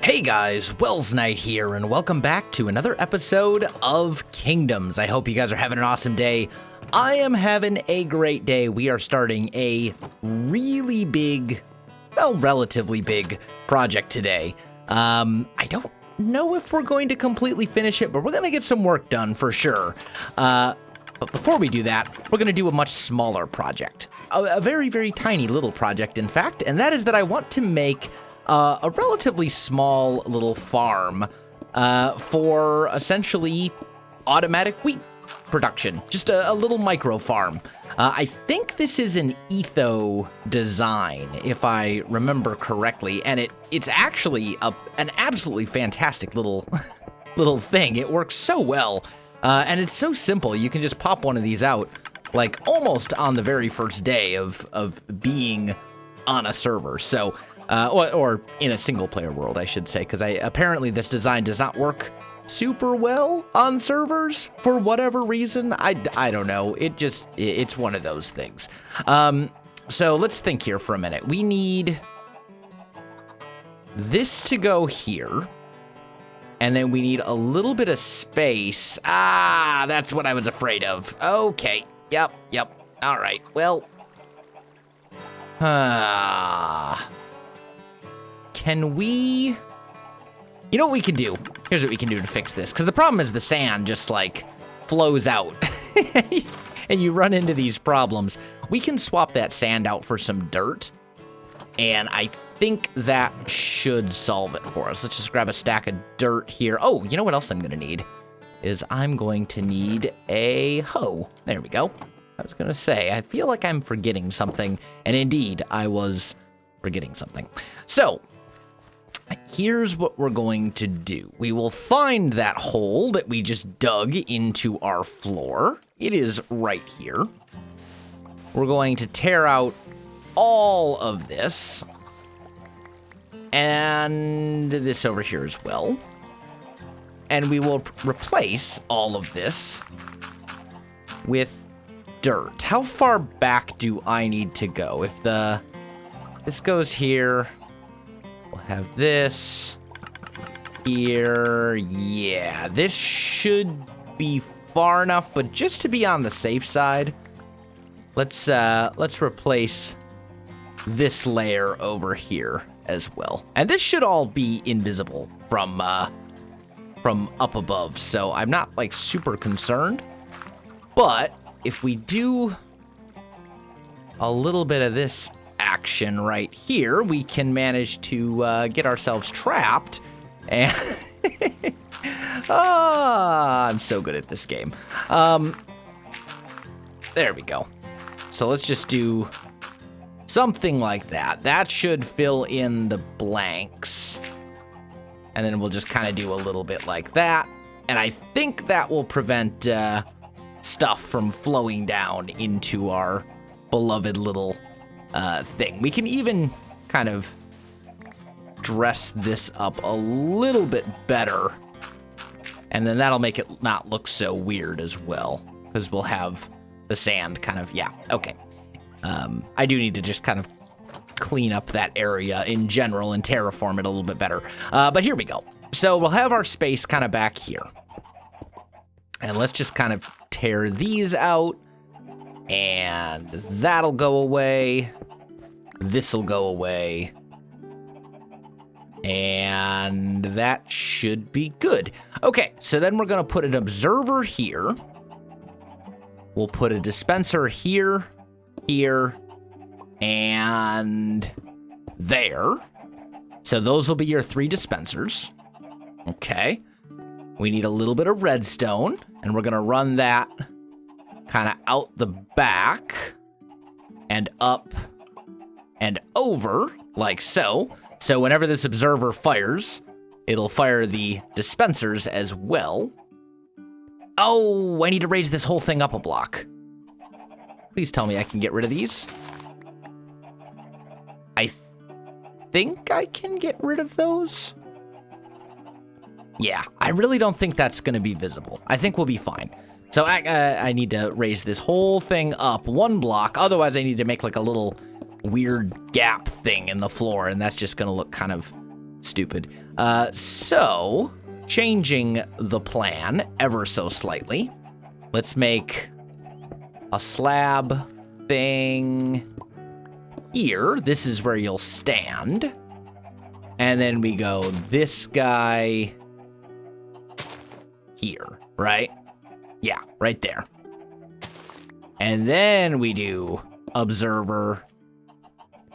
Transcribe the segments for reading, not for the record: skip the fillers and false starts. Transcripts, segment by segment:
Hey guys, Welsknight here, and welcome back to another episode of Kingdoms. I hope you guys are having an awesome day. I am having a great day. We are starting a really big, well, relatively big project today. I don't know if we're going to completely finish it, but we're going to get some work done for sure. But before we do that, we're going to do a much smaller project. A very, very tiny little project, in fact, and that is that I want to make a relatively small little farm for essentially automatic wheat production. Just a little micro farm. I think this is an Etho design, if I remember correctly, and it's actually an absolutely fantastic little thing. It works so well, and it's so simple. You can just pop one of these out, like almost on the very first day of being on a server. So. Or in a single-player world, I should say, because apparently this design does not work super well on servers for whatever reason. I don't know. It's one of those things. So let's think here for a minute. We need this to go here, and then we need a little bit of space. Ah, that's what I was afraid of. Okay. Yep. All right. Well. Can we... You know what we can do? Here's what we can do to fix this. Because the problem is the sand just, like, flows out. And you run into these problems. We can swap that sand out for some dirt. And I think that should solve it for us. Let's just grab a stack of dirt here. Oh, you know what else I'm going to need? Is I'm going to need a hoe. There we go. I was going to say, I feel like I'm forgetting something. And indeed, I was forgetting something. So... here's what we're going to do. We will find that hole that we just dug into our floor. It is right here. We're going to tear out all of this. And this over here as well. And we will replace all of this with dirt. How far back do I need to go? If this goes here... we'll have this here. Yeah, this should be far enough, but just to be on the safe side, let's replace this layer over here as well. And this should all be invisible from up above, so I'm not like super concerned. But if we do a little bit of this action right here, we can manage to get ourselves trapped. And I'm so good at this game. There we go. So let's just do something like that. That should fill in the blanks. And then we'll just kind of do a little bit like that. And I think that will prevent stuff from flowing down into our beloved little thing. We can even kind of dress this up a little bit better, and then that'll make it not look so weird as well, because we'll have the sand kind of, yeah, okay. I do need to just kind of clean up that area in general and terraform it a little bit better. But here we go. So we'll have our space kind of back here. And let's just kind of tear these out. And that'll go away. This'll go away. And that should be good. Okay, so then we're going to put an observer here. We'll put a dispenser here, here, and there. So those will be your 3 dispensers. Okay. We need a little bit of redstone, and we're going to run that kind of out the back and up and over like so. So whenever this observer fires, it'll fire the dispensers as well. Oh, I need to raise this whole thing up a block. Please tell me I can get rid of these. I think I can get rid of those. Yeah, I really don't think that's going to be visible. I think we'll be fine. So I need to raise this whole thing up 1 block. Otherwise, I need to make like a little weird gap thing in the floor, and that's just going to look kind of Stupid. So, changing the plan ever so slightly. Let's make a slab thing here. This is where you'll stand. And then we go this guy here, right? Yeah, right there. And then we do observer,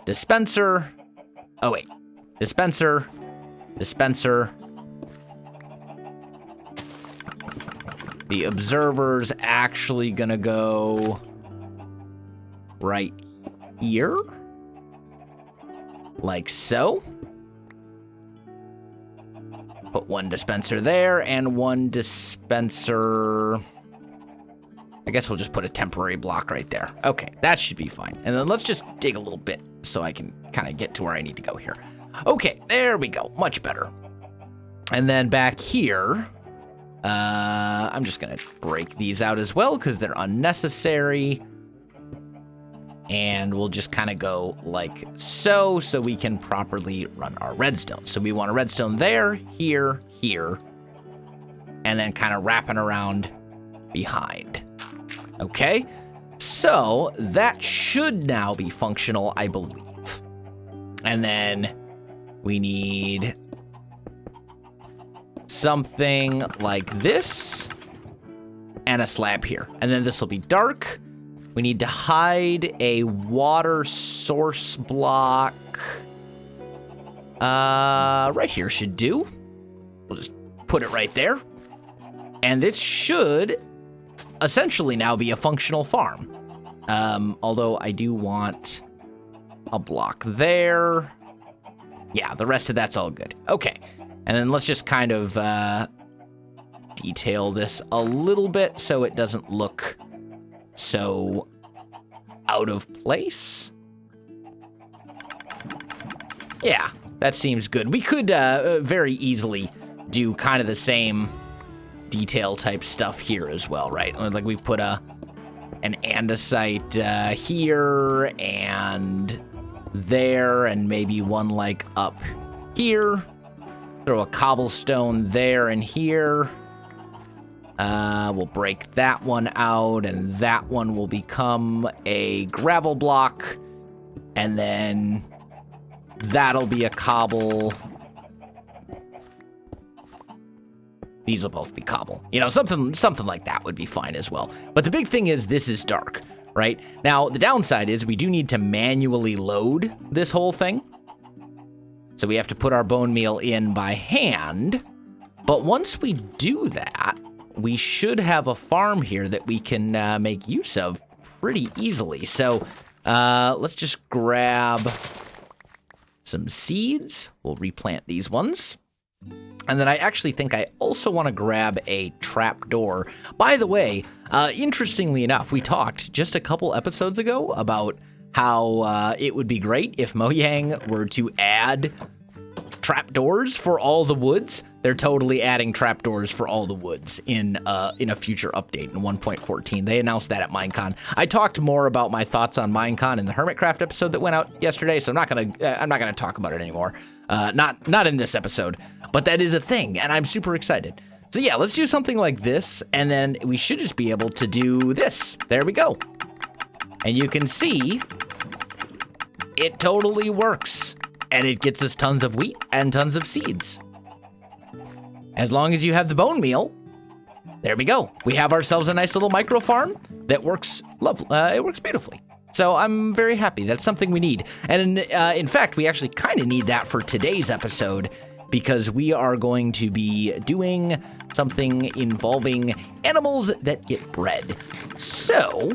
dispenser. Oh, wait. Dispenser, dispenser. The observer's actually gonna go right here. Like so. Put one dispenser there and one dispenser. I guess we'll just put a temporary block right there. Okay, that should be fine. And then let's just dig a little bit so I can kind of get to where I need to go here. Okay, there we go. Much better. And then back here, I'm just going to break these out as well because they're unnecessary. And we'll just kind of go like so we can properly run our redstone. So we want a redstone there, here, here, and then kind of wrapping around behind. Okay, so that should now be functional, I believe. And then we need something like this and a slab here. And then this will be dark. We need to hide a water source block. Right here should do. We'll just put it right there. And this should essentially now be a functional farm. Although I do want a block there. Yeah, the rest of that's all good. Okay, and then let's just kind of detail this a little bit so it doesn't look so out of place. Yeah, that seems good. We could very easily do kind of the same detail type stuff here as well, right? Like we put an andesite here and there, and maybe one like up here. Throw a cobblestone there and here. We'll break that one out, and that one will become a gravel block, and then that'll be a cobble. These will both be cobble. You know, something like that would be fine as well. But the big thing is this is dark, right? Now, the downside is we do need to manually load this whole thing. So we have to put our bone meal in by hand. But once we do that, we should have a farm here that we can make use of pretty easily. So let's just grab some seeds. We'll replant these ones. And then I actually think I also want to grab a trapdoor. By the way, interestingly enough, we talked just a couple episodes ago about how it would be great if Mojang were to add trapdoors for all the woods. They're totally adding trapdoors for all the woods in a future update in 1.14. They announced that at Minecon. I talked more about my thoughts on Minecon in the Hermitcraft episode that went out yesterday, so I'm not gonna talk about it anymore. Not in this episode, but that is a thing, and I'm super excited. So yeah, let's do something like this, and then we should just be able to do this. There we go. And you can see it totally works, and it gets us tons of wheat and tons of seeds. As long as you have the bone meal, there we go. We have ourselves a nice little micro farm that works it works beautifully. So I'm very happy. That's something we need. And in fact, we actually kind of need that for today's episode because we are going to be doing something involving animals that get bred. So,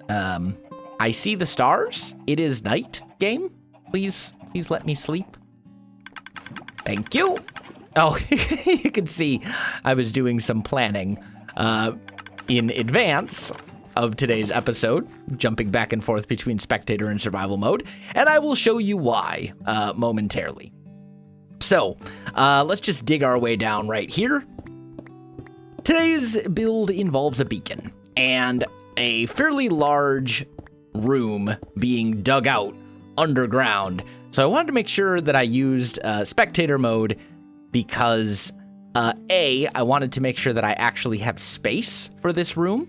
I see the stars. It is night game. Please let me sleep. Thank you. Oh, you can see I was doing some planning in advance of today's episode, jumping back and forth between spectator and survival mode, and I will show you why momentarily. So, let's just dig our way down right here. Today's build involves a beacon and a fairly large room being dug out underground So I wanted to make sure that I used spectator mode because A, I wanted to make sure that I actually have space for this room.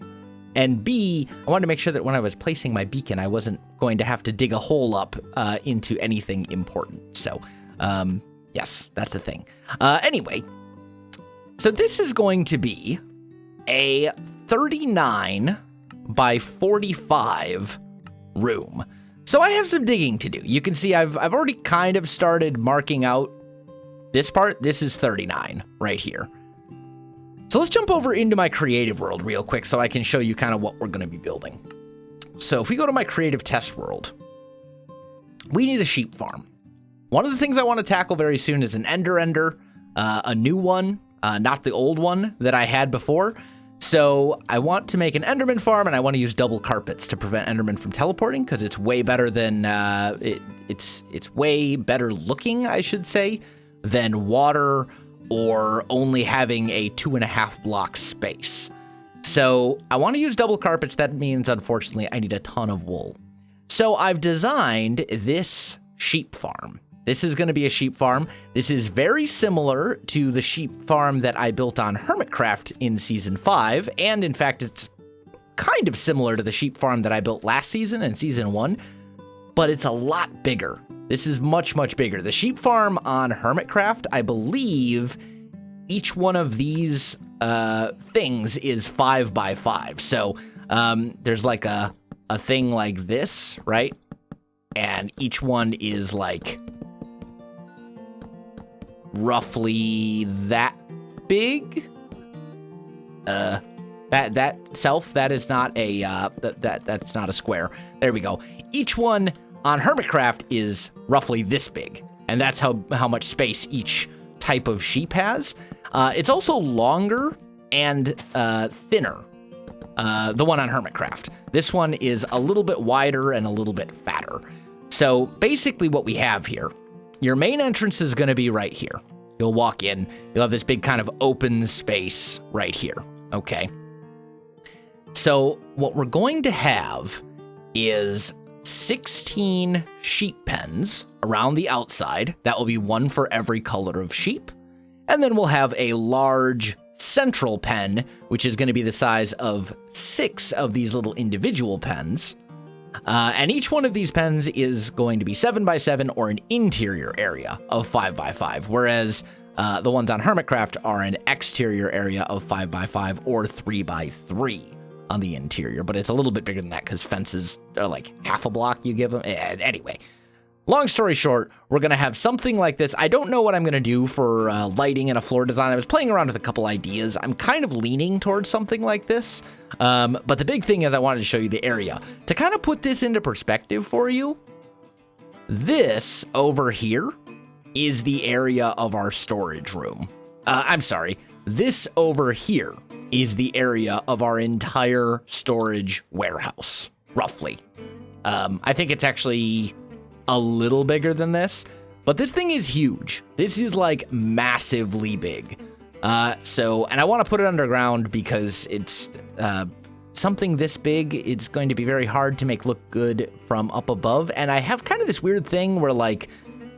And B, I wanted to make sure that when I was placing my beacon, I wasn't going to have to dig a hole up into anything important. So, yes, that's the thing. Anyway, so this is going to be a 39 by 45 room. So I have some digging to do. You can see I've already kind of started marking out this part. This is 39 right here. So let's jump over into my creative world real quick so I can show you kind of what we're going to be building. So if we go to my creative test world, we need a sheep farm. One of the things I want to tackle very soon is an ender, a new one, not the old one that I had before. So I want to make an Enderman farm, and I want to use double carpets to prevent Enderman from teleporting because it's way better than it's way better looking, I should say, than water or only having a 2.5 block space. So I want to use double carpets. That means, unfortunately, I need a ton of wool. So I've designed this sheep farm. This is going to be a sheep farm. This is very similar to the sheep farm that I built on Hermitcraft in Season 5, and in fact, it's kind of similar to the sheep farm that I built last season in Season 1, but it's a lot bigger. This is much, much bigger. The sheep farm on Hermitcraft, I believe each one of these things is 5 by 5. So there's like a thing like this, right? And each one is like roughly that big. That is not a that's not a square. There we go. Each one on Hermitcraft is roughly this big, and that's how much space each type of sheep has. It's also longer and thinner. The one on Hermitcraft. This one is a little bit wider and a little bit fatter. So basically what we have here, your main entrance is going to be right here. You'll walk in, you'll have this big kind of open space right here, okay? So what we're going to have is 16 sheep pens around the outside. That will be one for every color of sheep. And then we'll have a large central pen, which is going to be the size of 6 of these little individual pens. And each one of these pens is going to be 7 by 7 or an interior area of 5 by 5, whereas the ones on Hermitcraft are an exterior area of 5 by 5 or 3 by 3 on the interior. But it's a little bit bigger than that because fences are like half a block you give them. Anyway, long story short, we're going to have something like this. I don't know what I'm going to do for lighting and a floor design. I was playing around with a couple ideas. I'm kind of leaning towards something like this. But the big thing is I wanted to show you the area. To kind of put this into perspective for you, this over here is the area of our storage room. I'm sorry. This over here is the area of our entire storage warehouse, roughly. I think it's actually a little bigger than this, but this thing is huge. This is like massively big. And I want to put it underground because it's something this big. It's going to be very hard to make look good from up above. And I have kind of this weird thing where like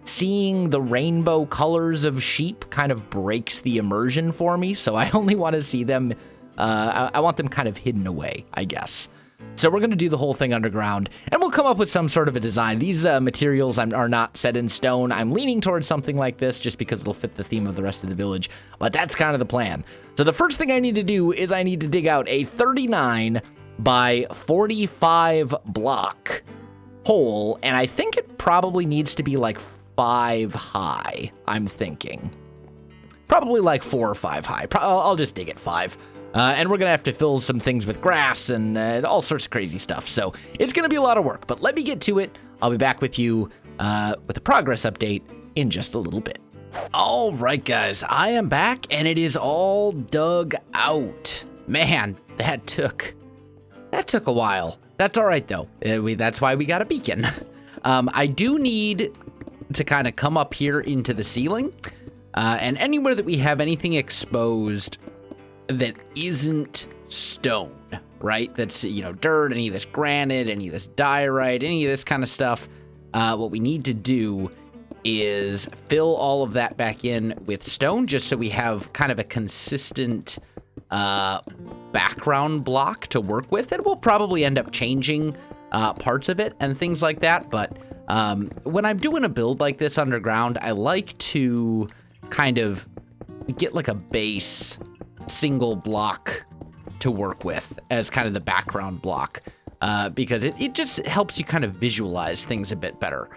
seeing the rainbow colors of sheep kind of breaks the immersion for me. So I only want to see them. I want them kind of hidden away, I guess. So we're going to do the whole thing underground, and we'll come up with some sort of a design. These materials are not set in stone. I'm leaning towards something like this just because it'll fit the theme of the rest of the village, but that's kind of the plan. So the first thing I need to do is I need to dig out a 39 by 45 block hole, and I think it probably needs to be like 5 high, I'm thinking. Probably like 4 or 5 high. I'll just dig it 5. And we're going to have to fill some things with grass and all sorts of crazy stuff. So it's going to be a lot of work, but let me get to it. I'll be back with you with a progress update in just a little bit. All right, guys, I am back and it is all dug out. Man, that took a while. That's all right, though. That's why we got a beacon. I do need to kind of come up here into the ceiling and anywhere that we have anything exposed that isn't stone, right? That's, dirt, any of this granite, any of this diorite, any of this kind of stuff. what we need to do is fill all of that back in with stone, just so we have kind of a consistent background block to work with. And we'll probably end up changing parts of it and things like that. But when I'm doing a build like this underground, I like to kind of get like a base single block to work with as kind of the background block, because it just helps you kind of visualize things a bit better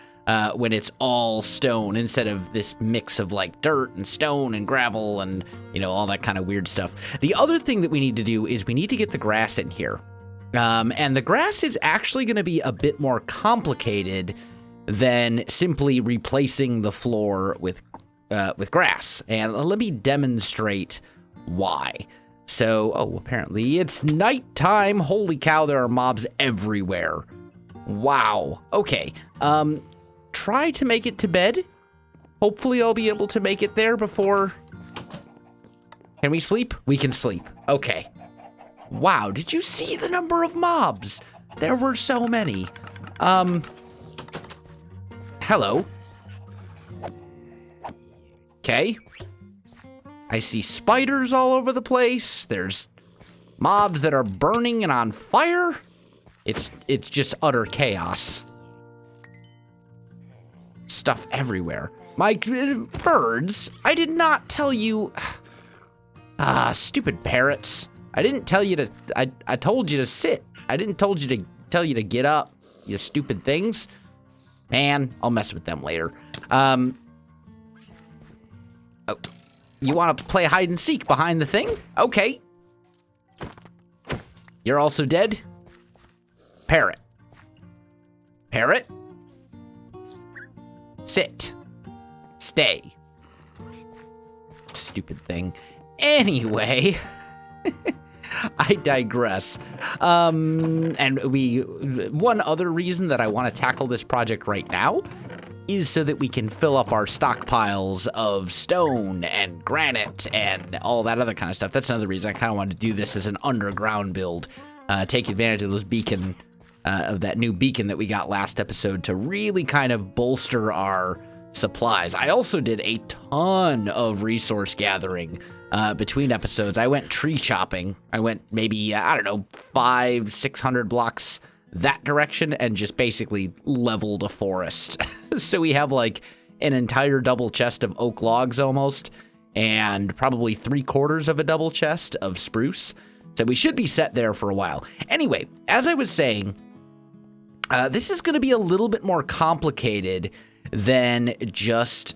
when it's all stone instead of this mix of like dirt and stone and gravel and, you know, all that kind of weird stuff. The other thing that we need to do is we need to get the grass in here. And the grass is actually going to be a bit more complicated than simply replacing the floor with grass. And let me demonstrate why. So, apparently it's nighttime. Holy cow, there are mobs everywhere. Wow. Okay. Try to make it to bed. Hopefully I'll be able to make it there before... Can we sleep? We can sleep. Okay. Wow, did you see the number of mobs? There were so many. Hello. Okay. I see spiders all over the place. There's mobs that are burning and on fire. It's just utter chaos. Stuff everywhere. My birds, I did not tell you. Stupid parrots. I didn't tell you to, I told you to sit. I didn't tell you to get up, you stupid things. Man, I'll mess with them later. Oh, you want to play hide and seek behind the thing? Okay. You're also dead? Parrot. Parrot? Sit. Stay. Stupid thing. Anyway, I digress. And one other reason that I want to tackle this project right now is so that we can fill up our stockpiles of stone and granite and all that other kind of stuff. That's another reason I kind of wanted to do this as an underground build. Take advantage of those of that new beacon that we got last episode to really kind of bolster our supplies. I also did a ton of resource gathering between episodes. I went tree chopping. I went maybe, 500-600 blocks that direction and just basically leveled a forest. So we have like an entire double chest of oak logs almost, and probably 3/4 of a double chest of spruce. So we should be set there for a while. Anyway, as I was saying, this is going to be a little bit more complicated than just,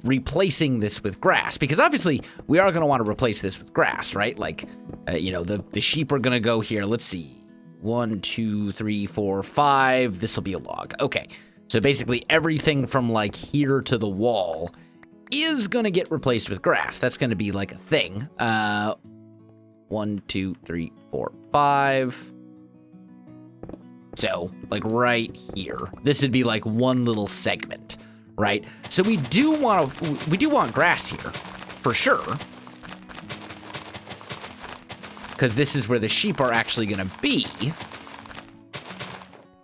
replacing this with grass. Because obviously, we are going to want to replace this with grass, right? Like, the sheep are going to go here. Let's see. 1, 2, 3, 4, 5. This will be a log. Okay. So basically, everything from, like, here to the wall is going to get replaced with grass. That's going to be, like, a thing. 1, 2, 3, 4, 5. So, like right here, this would be like one little segment, right? So we do want grass here, for sure, because this is where the sheep are actually going to be.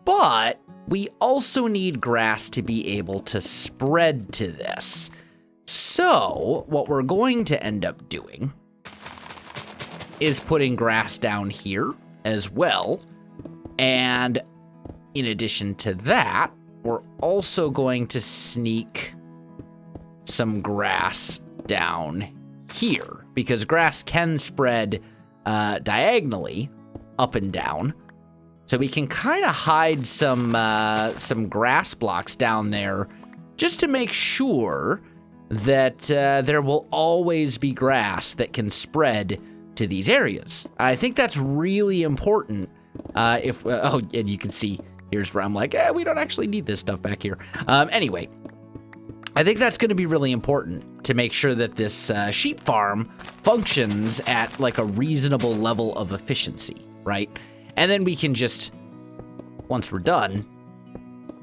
But we also need grass to be able to spread to this. So what we're going to end up doing is putting grass down here as well. And in addition to that, we're also going to sneak some grass down here, because grass can spread diagonally up and down. So we can kind of hide some grass blocks down there just to make sure that there will always be grass that can spread to these areas. I think that's really important. And you can see, here's where I'm like, we don't actually need this stuff back here. Anyway, I think that's going to be really important to make sure that this sheep farm functions at like a reasonable level of efficiency, right? And then we can just, once we're done,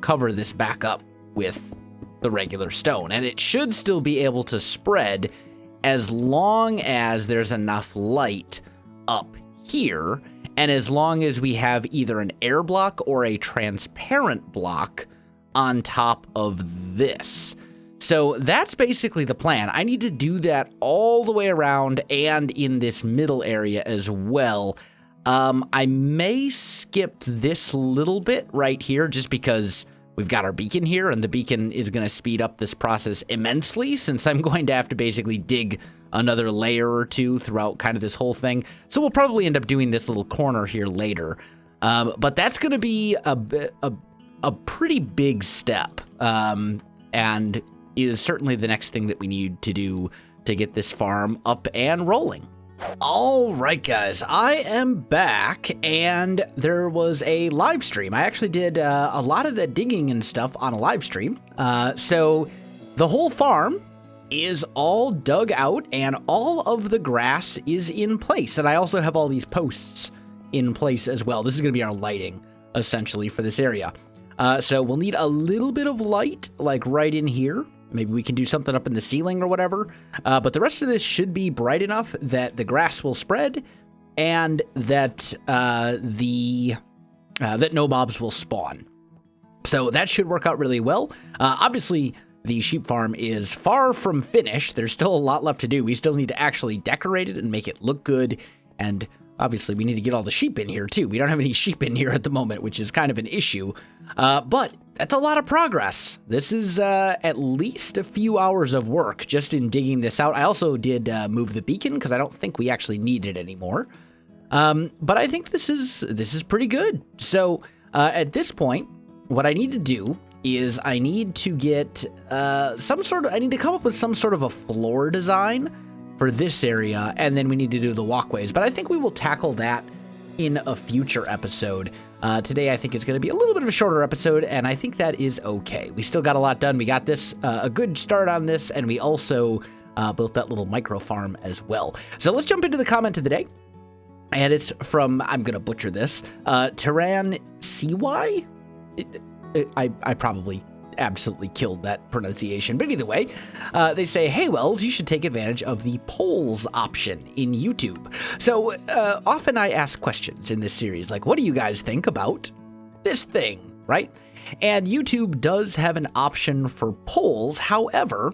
cover this back up with the regular stone. And it should still be able to spread as long as there's enough light up here. And as long as we have either an air block or a transparent block on top of this. So that's basically the plan. I need to do that all the way around and in this middle area as well. I may skip this little bit right here just because we've got our beacon here, and the beacon is going to speed up this process immensely since I'm going to have to basically dig another layer or two throughout kind of this whole thing. So we'll probably end up doing this little corner here later. But that's going to be a pretty big step, and is certainly the next thing that we need to do to get this farm up and rolling. All right, guys, I am back, and there was a live stream. I actually did a lot of the digging and stuff on a live stream. So the whole farm is all dug out, and all of the grass is in place. And I also have all these posts in place as well. This is going to be our lighting, essentially, for this area. So we'll need a little bit of light, like right in here. Maybe we can do something up in the ceiling or whatever. But the rest of this should be bright enough that the grass will spread and that that no mobs will spawn. So that should work out really well. Obviously, the sheep farm is far from finished. There's still a lot left to do. We still need to actually decorate it and make it look good. And obviously, we need to get all the sheep in here, too. We don't have any sheep in here at the moment, which is kind of an issue. But that's a lot of progress. This is at least a few hours of work just in digging this out. I also did move the beacon because I don't think we actually need it anymore. But I think this is pretty good. So at this point, what I need to do is I need to get I need to come up with some sort of a floor design for this area, and then we need to do the walkways. But I think we will tackle that in a future episode. Today, I think it's going to be a little bit of a shorter episode, and I think that is okay. We still got a lot done. We got this, a good start on this, and we also built that little micro farm as well. So let's jump into the comment of the day. And it's from, I'm going to butcher this, Taran CY? I probably absolutely killed that pronunciation, but either way, they say, hey Wells, you should take advantage of the polls option in YouTube. So often I ask questions in this series, like, what do you guys think about this thing, right? And YouTube does have an option for polls. However,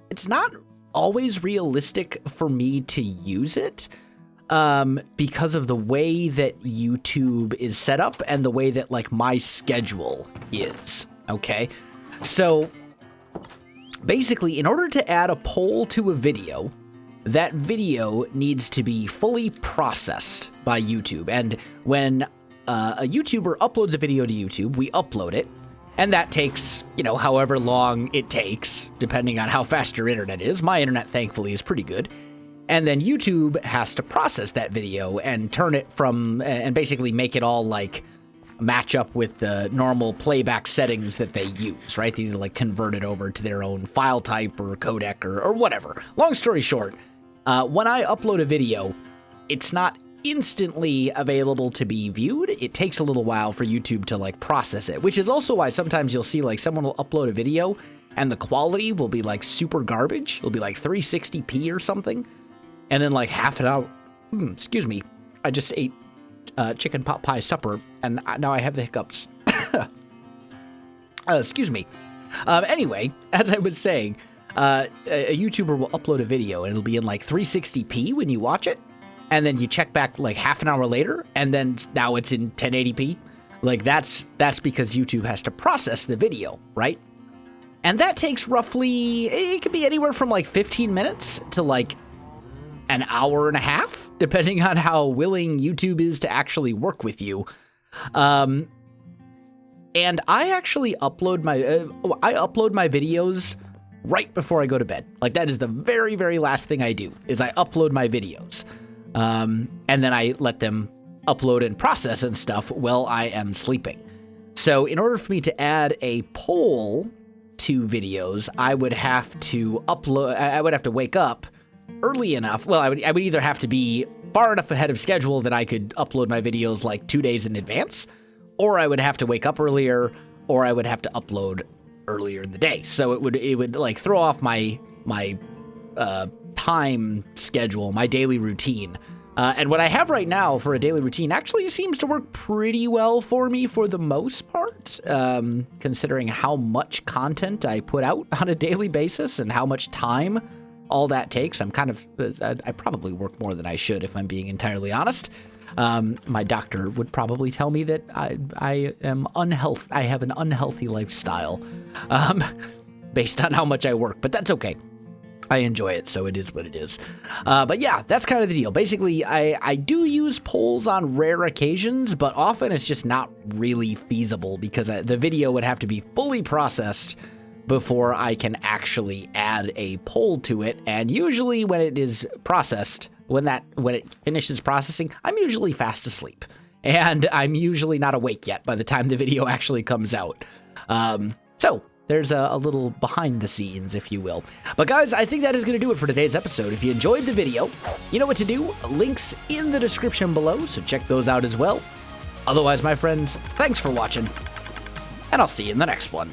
it's not always realistic for me to use it because of the way that YouTube is set up and the way that like my schedule is, okay? So basically, in order to add a poll to a video, that video needs to be fully processed by YouTube. And when a YouTuber uploads a video to YouTube, we upload it. And that takes, however long it takes, depending on how fast your internet is. My internet, thankfully, is pretty good. And then YouTube has to process that video and turn it and basically make it all like match up with the normal playback settings that they use, right? They need to like convert it over to their own file type or codec or whatever. Long story short, when I upload a video, it's not instantly available to be viewed. It takes a little while for YouTube to like process it, which is also why sometimes you'll see like someone will upload a video and the quality will be like super garbage. It'll be like 360p or something. And then like half an hour, excuse me, I just ate chicken pot pie supper, and now I have the hiccups. Excuse me. Anyway, as I was saying, a YouTuber will upload a video, and it'll be in like 360p when you watch it, and then you check back like half an hour later, and then now it's in 1080p. Like that's because YouTube has to process the video, right? And that takes roughly, it could be anywhere from like 15 minutes to like an hour and a half, depending on how willing YouTube is to actually work with you. And I actually upload my videos right before I go to bed. Like that is the very, very last thing I do is I upload my videos. And then I let them upload and process and stuff while I am sleeping. So in order for me to add a poll to videos, I would have to wake up early enough. Well, I would either have to be far enough ahead of schedule that I could upload my videos like 2 days in advance, or I would have to wake up earlier, or I would have to upload earlier in the day. So it would like throw off my time schedule, my daily routine And what I have right now for a daily routine actually seems to work pretty well for me for the most part, considering how much content I put out on a daily basis and how much time all that takes. I probably work more than I should, if I'm being entirely honest. My doctor would probably tell me that I am unhealthy. I have an unhealthy lifestyle, based on how much I work, but that's okay. I enjoy it, so it is what it is. But yeah, that's kind of the deal. Basically, I do use polls on rare occasions, but often it's just not really feasible because the video would have to be fully processed before I can actually add a poll to it. And usually when it is processed, when it finishes processing, I'm usually fast asleep. And I'm usually not awake yet by the time the video actually comes out. So there's a little behind the scenes, if you will. But guys, I think that is going to do it for today's episode. If you enjoyed the video, you know what to do. Links in the description below, so check those out as well. Otherwise, my friends, thanks for watching, and I'll see you in the next one.